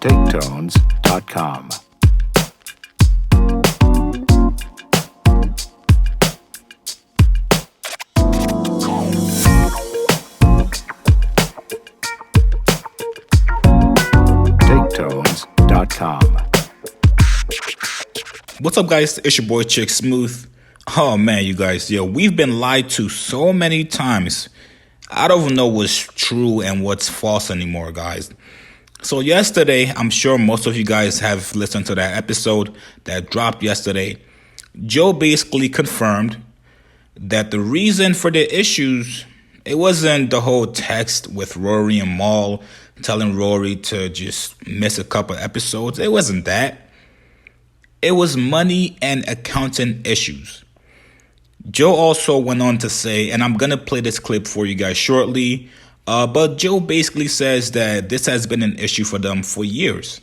taketones.com. taketones.com. What's up, guys? It's your boy Chick Smooth. Oh man, you guys, we've been lied to so many times. I don't even know what's true and what's false anymore, guys. So yesterday, I'm sure most of you guys have listened to that episode that dropped yesterday. Joe basically confirmed that the reason for the issues, it wasn't the whole text with Rory and Maul telling Rory to just miss a couple episodes. It wasn't that. It was money and accounting issues. Joe also went on to say, and I'm going to play this clip for you guys shortly, but Joe basically says that this has been an issue for them for years.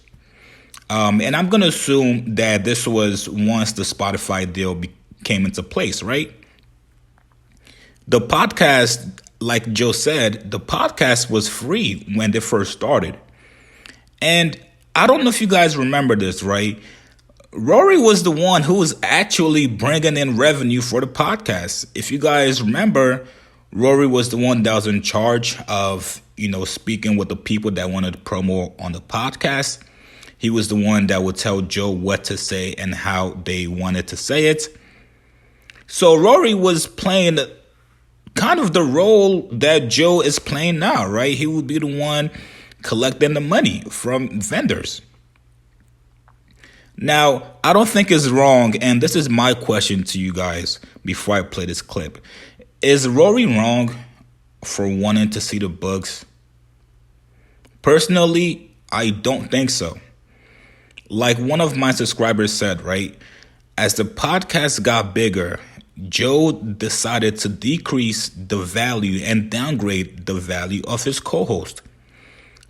And I'm going to assume that this was once the Spotify deal came into place, right? The podcast, like Joe said, the podcast was free when they first started. And I don't know if you guys remember this, right? Rory was the one who was actually bringing in revenue for the podcast. If you guys remember, Rory was the one that was in charge of, speaking with the people that wanted to promo on the podcast. He was the one that would tell Joe what to say and how they wanted to say it. So Rory was playing kind of the role that Joe is playing now, right? He would be the one collecting the money from vendors. Now, I don't think it's wrong, and this is my question to you guys before I play this clip. Is Rory wrong for wanting to see the books? Personally, I don't think so. Like one of my subscribers said, right? As the podcast got bigger, Joe decided to decrease the value and downgrade the value of his co-host.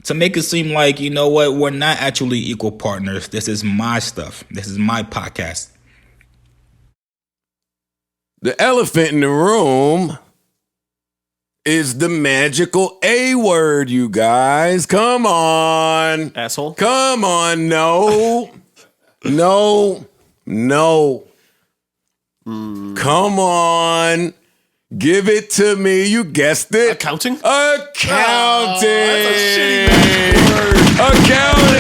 To make it seem like, you know what, we're not actually equal partners. This is my stuff. This is my podcast. The elephant in the room is the magical A word, you guys. Come on. Asshole. Come on. No. No. Come on. Give it to me. You guessed it. Accounting? Accounting. That's a shitty word. Accounting.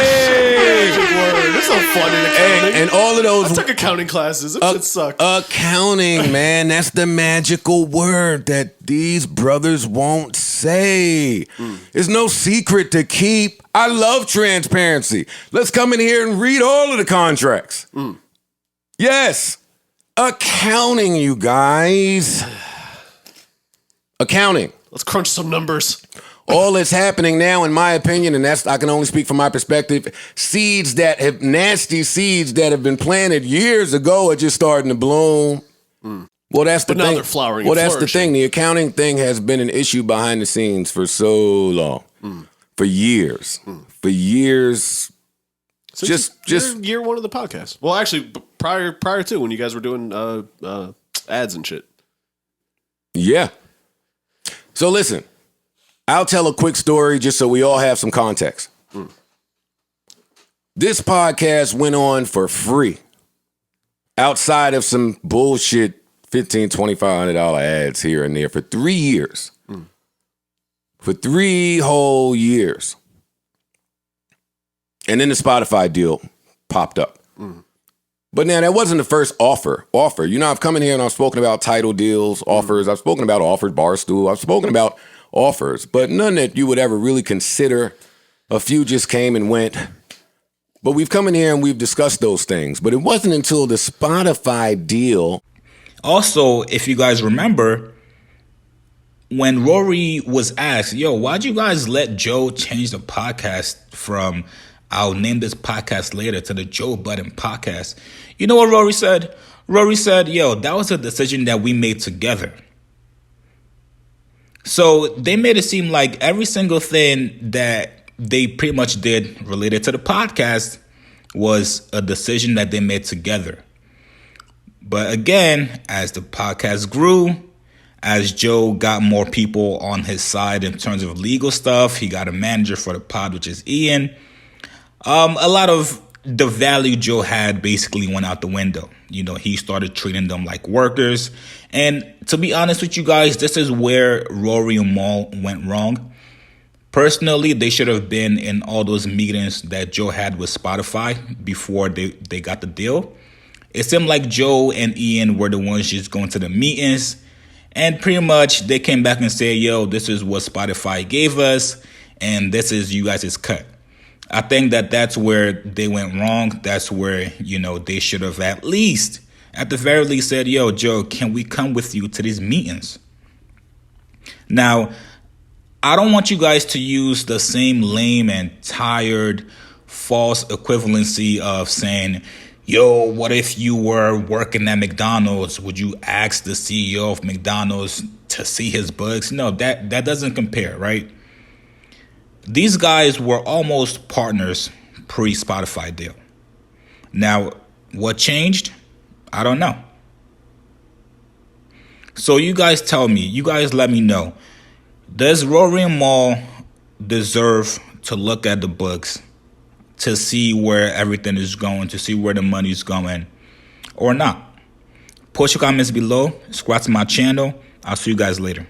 Word. It's so fun in accounting. And all of those. I took accounting classes. It shit sucked. Accounting, man. That's the magical word that these brothers won't say. There's no secret to keep. I love transparency. Let's come in here and read all of the contracts. Yes. Accounting, you guys. Accounting. Let's crunch some numbers. All that's happening now, in my opinion, and I can only speak from my perspective, nasty seeds that have been planted years ago are just starting to bloom. Well, that's the But now thing. they're flowering. Well, and that's the flourishing. thing. The accounting thing has been an issue behind the scenes for so long, for years, for years. Since you're year one of the podcast. Well, actually, prior to when you guys were doing ads and shit. Yeah. So listen, I'll tell a quick story just so we all have some context. This podcast went on for free outside of some bullshit $1,500, $2,500 ads here and there for 3 years. For 3 whole years. And then the Spotify deal popped up. But now that wasn't the first offer. I've come in here and I've spoken about title deals, offers. I've spoken about offers, Barstool. I've spoken about offers, but none that you would ever really consider. A few just came and went. But we've come in here and we've discussed those things. But it wasn't until the Spotify deal. Also, if you guys remember, when Rory was asked, why'd you guys let Joe change the podcast from I'll name this podcast later to the Joe Budden podcast? You know what Rory said? Rory said, that was a decision that we made together. So they made it seem like every single thing that they pretty much did related to the podcast was a decision that they made together. But again, as the podcast grew, as Joe got more people on his side in terms of legal stuff, he got a manager for the pod, which is Ian. A lot of the value Joe had basically went out the window. You know, he started treating them like workers. And to be honest with you guys, this is where Rory and Mal went wrong. Personally, they should have been in all those meetings that Joe had with Spotify before they got the deal. It seemed like Joe and Ian were the ones just going to the meetings. And pretty much they came back and said, yo, this is what Spotify gave us. And this is you guys' cut. I think that's where they went wrong. That's where, they should have at the very least said, yo, Joe, can we come with you to these meetings? Now, I don't want you guys to use the same lame and tired false equivalency of saying, yo, what if you were working at McDonald's? Would you ask the CEO of McDonald's to see his books? No, that doesn't compare, right? These guys were almost partners pre-Spotify deal. Now, what changed? I don't know. So you guys tell me, you guys let me know. Does Rory and Mal deserve to look at the books to see where everything is going, to see where the money's going, or not? Post your comments below. Subscribe to my channel. I'll see you guys later.